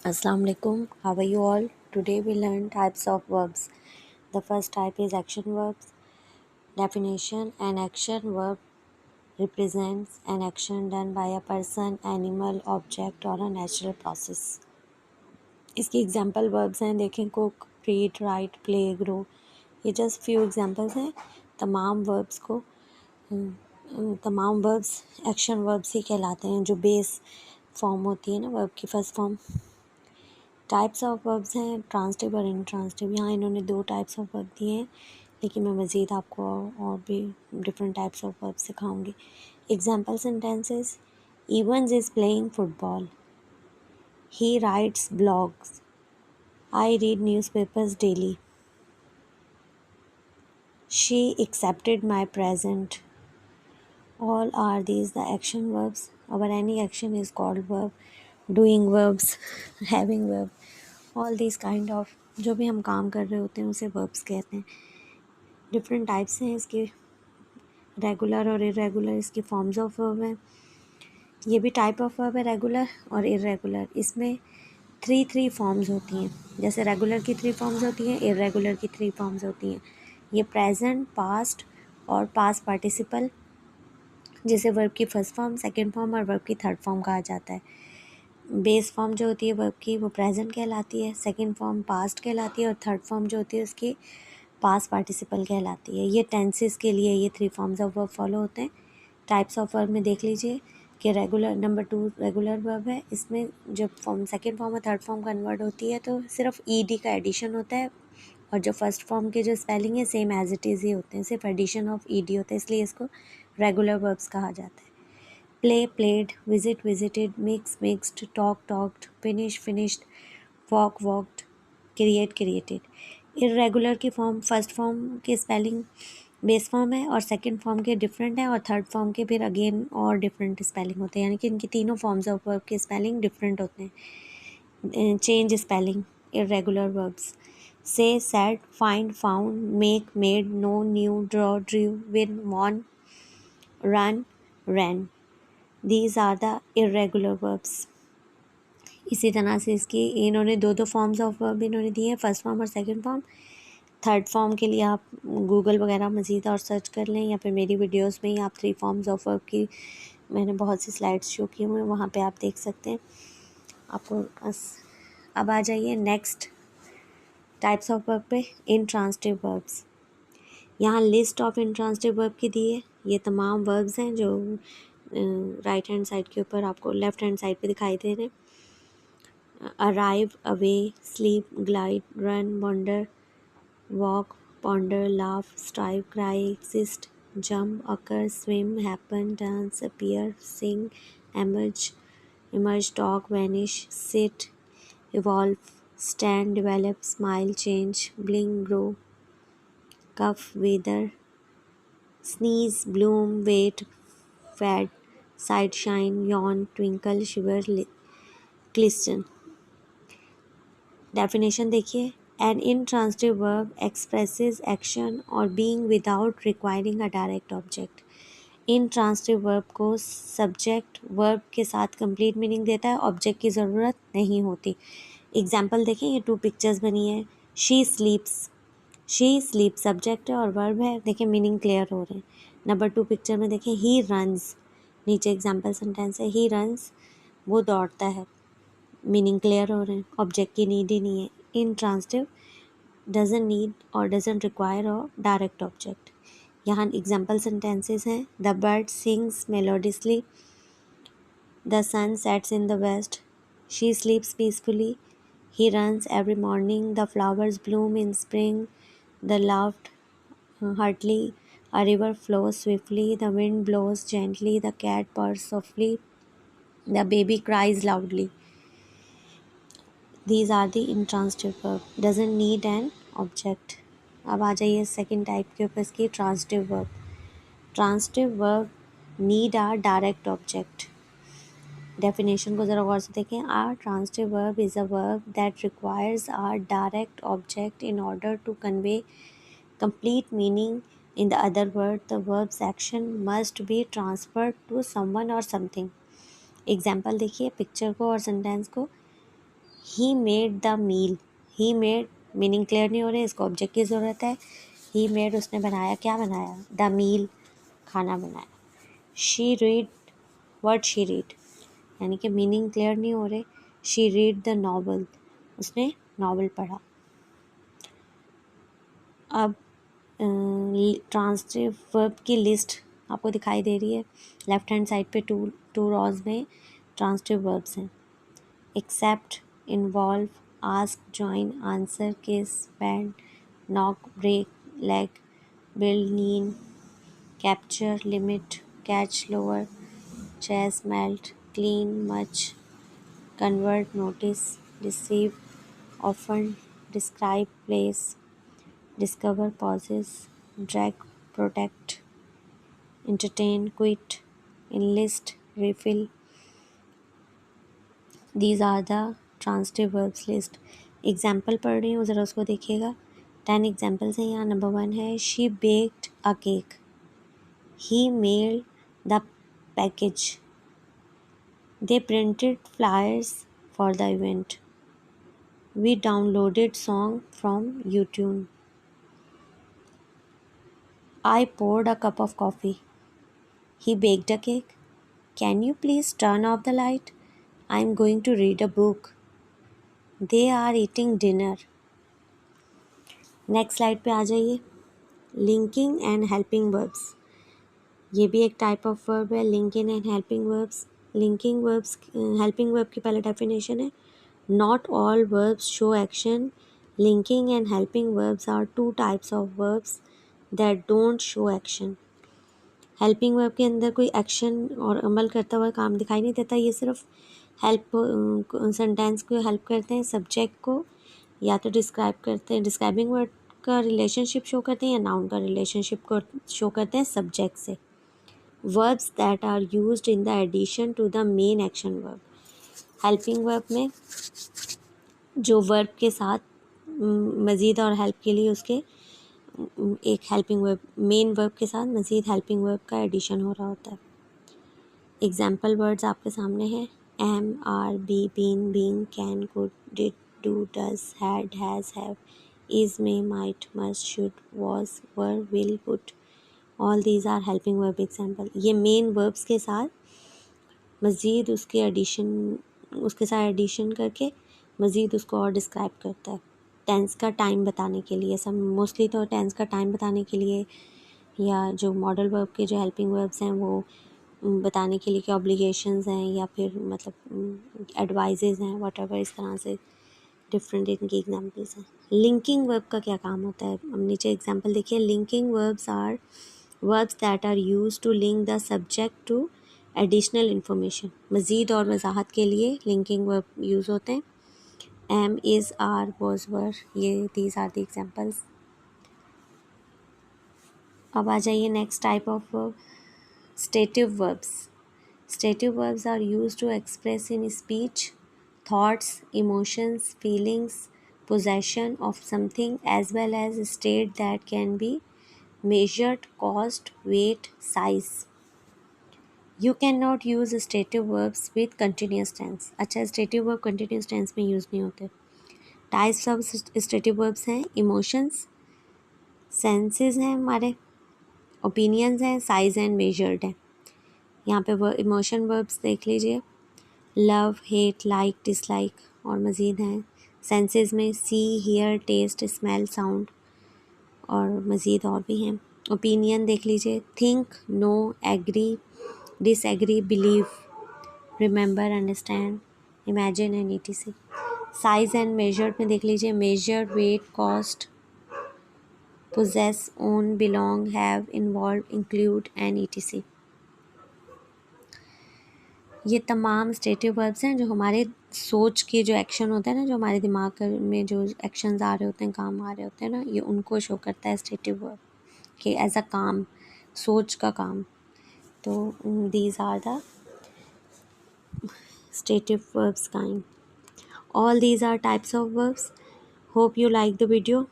Assalamu alaikum. How are you all? Today we learn types of verbs. The first type is action verbs. Definition: an action verb represents an action done by a person, animal, object or a natural process. इसकी example verbs हैं, देखें cook, read, right, play, grow. ये just few examples हैं. तमाम verbs को तमाम verbs action verbs ही कहलाते हैं, जो बेस फॉर्म होती है ना वर्ब की, first form. Types of verbs हैं ट्रांसिटिव और इंट्रांसिटिव. यहाँ इन्होंने दो टाइप्स ऑफ वर्ब दिए हैं, लेकिन मैं मज़ीद आपको और भी डिफरेंट टाइप्स ऑफ वर्ब सिखाऊंगी. Example sentences: Evans is playing football. He writes blogs. I read newspapers daily. She accepted my present. All are these the action verbs. Our any action is called verb. Doing verbs, having verb, all these kind of जो भी हम काम कर रहे होते हैं उसे verbs कहते हैं. डिफरेंट टाइप्स हैं इसके, रेगुलर और इरेगुलर इसकी फॉर्म्स ऑफ वर्ब हैं. ये भी टाइप ऑफ वर्ब है, रेगुलर और इरेगुलर. इसमें थ्री फॉर्म्स होती हैं. जैसे रेगुलर की 3 फॉर्म्स होती हैं, इरेगुलर की 3 फॉर्म्स होती हैं. ये प्रेजेंट, पास्ट और पास्ट पार्टिसिपल, जिसे वर्ब की फर्स्ट फॉर्म, सेकंड फॉर्म और वर्ब की थर्ड फॉर्म कहा जाता है. बेस फॉर्म जो होती है वर्ब की वो प्रेजेंट कहलाती है, सेकंड फॉर्म पास्ट कहलाती है और थर्ड फॉर्म जो होती है उसकी पास्ट पार्टिसिपल कहलाती है. ये टेंसेस के लिए ये 3 फॉर्म्स ऑफ वर्ब फॉलो होते हैं. टाइप्स ऑफ वर्ब में देख लीजिए कि रेगुलर नंबर 2 रेगुलर वर्ब है. इसमें जब फॉर्म सेकंड फॉर्म और थर्ड फॉर्म कन्वर्ट होती है तो सिर्फ ईडी का एडिशन होता है, और जो फर्स्ट फॉर्म के जो स्पेलिंग है सेम एज इट इज़ ही होते हैं, सिर्फ एडिशन ऑफ ईडी होता है, इसलिए इसको रेगुलर वर्ब्स कहा जाता है. Play played, visit visited, mix mixed, talk talked, finish finished, walk walked, create created. Irregular की फॉर्म फर्स्ट फॉर्म की स्पेलिंग बेस फॉर्म है और सेकंड फॉर्म के डिफरेंट है, और थर्ड फॉर्म के फिर अगेन और डिफरेंट स्पेलिंग होते हैं, यानी कि इनकी तीनों फॉर्म्स ऑफ वर्ब के स्पेलिंग डिफरेंट होते हैं. Change spelling irregular verbs: say, said, find, found, make, made, know, knew, draw, drew, win, won, run, ran. These are the irregular verbs. इसी तरह से इसकी इन्होंने दो फॉर्म्स ऑफ वर्ब इन्होंने दिए हैं, फर्स्ट फॉर्म और सेकंड फॉर्म. थर्ड फॉर्म के लिए आप गूगल वगैरह मज़ीद और सर्च कर लें, या फिर मेरी वीडियोस में ही आप 3 फॉर्म्स ऑफ वर्ब की मैंने बहुत सी स्लाइड्स शो की हुई हैं, वहाँ पे आप देख सकते हैं आपको. बस अब आ जाइए नेक्स्ट टाइप्स ऑफ वर्ब पे. Intransitive verbs. यहाँ लिस्ट ऑफ इंट्रांसिटिव वर्ब की दी है. ये तमाम वर्ब्स हैं जो राइट हैंड साइड के ऊपर आपको लेफ्ट हैंड साइड पे दिखाई दे रहे हैं. arrive, away, sleep, glide, run, wander, walk, ponder, laugh, strive, cry, exist, jump, occur, swim, happen, dance, appear, sing, emerge, talk, vanish, sit, evolve, stand, develop, smile, change, blink, grow, cough, wither, sneeze, bloom, wait, fade, sight, shine, yawn, twinkle, shiver, glisten. Definition देखिए. An intransitive verb expresses action और being without requiring a direct object. Intransitive verb को subject verb के साथ complete meaning देता है, object की ज़रूरत नहीं होती. एग्जाम्पल देखें, ये 2 पिक्चर्स बनी है. शी स्लीप्स, शी स्लीप सब्जेक्ट है और वर्ब है. देखें मीनिंग क्लियर हो रहे हैं. नंबर 2 पिक्चर में देखें, ही रन्स, नीचे एग्जाम्पल सेंटेंस है, ही रन्स, वो दौड़ता है. मीनिंग क्लियर हो रहे हैं, ऑब्जेक्ट की नीड ही नहीं है. इंट्रांसिटिव डजंट नीड और doesn't require a direct object. यहाँ एग्जाम्पल सेंटेंसेस हैं. The bird sings melodiously. The sun sets in the west. She sleeps peacefully. He runs every morning. The flowers bloom in spring. The laughed heartily. A river flows swiftly. The wind blows gently. The cat purrs softly. The baby cries loudly. These are the intransitive verb. Doesn't need an object. अब आ जाइए second type के ऊपर इसकी, transitive verb. Transitive verb need a direct object. Definition को ज़रा गौर से देखें. A transitive verb is a verb that requires a direct object in order to convey complete meaning. In the other word, the verb's action must be transferred to someone or something. Example देखिए picture को और sentence को. He made the meal, he made meaning clear नहीं हो रही, इसको object की ज़रूरत है। ही मेड उसने बनाया, क्या बनाया, द मील खाना बनाया। She read what she read, यानी कि मीनिंग क्लियर नहीं हो रहे। शी रीड द नॉवल, उसने नॉवल पढ़ा। अब ट्रांसिटिव वर्ब की लिस्ट आपको दिखाई दे रही है। लेफ्ट हैंड साइड पे टू रॉज में ट्रांसिटिव वर्ब्स हैं। Accept, involve, ask, join, answer, kiss, bend, knock, break, lag, build, lean, capture, limit, catch, lower, chase, melt, clean, much, convert, notice, deceive, often, describe, place, discover, pauses, drag, protect, entertain, quit, enlist, refill. These are the transitive verbs list. Example पढ़ रही हूँ, ज़रा उसको देखिएगा। 10 examples हैं यहाँ। Number 1 है she baked a cake, he meld the package, they printed flyers for the event, we downloaded song from YouTube, I poured a cup of coffee, he baked a cake, can you please turn off the light, I'm going to read a book, they are eating dinner. Next slide पे आ जाइए। Linking and helping verbs, ये भी एक type of verb है। Linking and helping verbs, linking verbs, helping verb की पहले definition है, not all verbs show action, linking and helping verbs are two types of verbs that don't show action. Helping verb के अंदर कोई action और अमल करता हुआ काम दिखाई नहीं देता, ये सिर्फ हेल्प सेंटेंस को हेल्प करते हैं, सब्जेक्ट को या तो डिस्क्राइब करते हैं, डिस्क्राइबिंग वर्ड का रिलेशनशिप शो करते हैं, या नाउन का रिलेशनशिप को शो करते हैं सब्जेक्ट से। Verbs that are used in the addition to the main action verb, helping verb में जो वर्ब के साथ मज़ीद और हेल्प के लिए उसके एक हेल्पिंग वर्ब, मेन वर्ब के साथ मज़ीद हेल्पिंग वर्ब का एडिशन हो रहा होता है। एग्जाम्पल वर्ड्स आपके सामने हैं, am, are, be, been, being, can, could, did, do, does, had, has, have, is, may, might, must, should, was, were, will, would, all these are helping verb example. ये main verbs के साथ मज़ीद उसके साथ addition करके मज़ीद उसको और डिस्क्राइब करता है। टेंस का टाइम बताने के लिए, सब मोस्टली तो टेंस का टाइम बताने के लिए, या जो मॉडल वर्ब के जो हेल्पिंग वर्ब्स हैं वो बताने के लिए कि ऑब्लिगेशंस हैं या फिर मतलब एडवाइजेज़ हैं, व्हाटएवर, इस तरह से डिफरेंट इनकी एग्जांपल्स हैं। लिंकिंग वर्ब का क्या काम होता है, हम नीचे एग्जांपल देखिए। Linking verbs are verbs that are used to link the subject to additional information, मज़ीद और वजाहत के लिए लिंकिंग वर्ब यूज़ होते हैं। एम, इज़, आर, वॉज, वर, ये दीज आर द एग्जांपल्स। अब आ जाइए next type of verb, stative verbs. Stative verbs are used to express in speech thoughts, emotions, feelings, possession of something, as well as state that can be measured, cost, weight, size. You cannot use stative verbs with continuous tense. अच्छा, stative verb continuous tense में use नहीं होते। Types of stative verbs हैं, emotions, senses हैं हमारे, opinions हैं, size and measured हैं। यहाँ पे इमोशन वर्ब्स देख लीजिए, लव, हेट, लाइक, डिसलाइक और मज़ीद हैं। सेंसेस में see, hear, taste, smell, sound और मज़ीद और भी हैं। ओपिनियन देख लीजिए, think, know, agree, disagree, believe, remember, understand, imagine and etc. Size and measured में देख लीजिए, measure, weight, cost, possess, own, belong, have, involve, include and etc. ये तमाम स्टेटिव वर्ब्स हैं जो हमारे सोच के जो एक्शन होते हैं ना, जो हमारे दिमाग में जो एक्शंस आ रहे होते हैं, काम आ रहे होते हैं ना, ये उनको शो करता है स्टेटिव वर्ब कि एज अ काम, सोच का काम। तो these are the stative verbs kind, all these are types of verbs. Hope you like the video.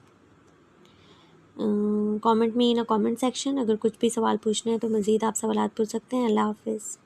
Comment me in a comment section, अगर कुछ भी सवाल पूछने हैं तो मज़ीद आप सवाल पूछ सकते हैं। अल्लाह हाफिज़।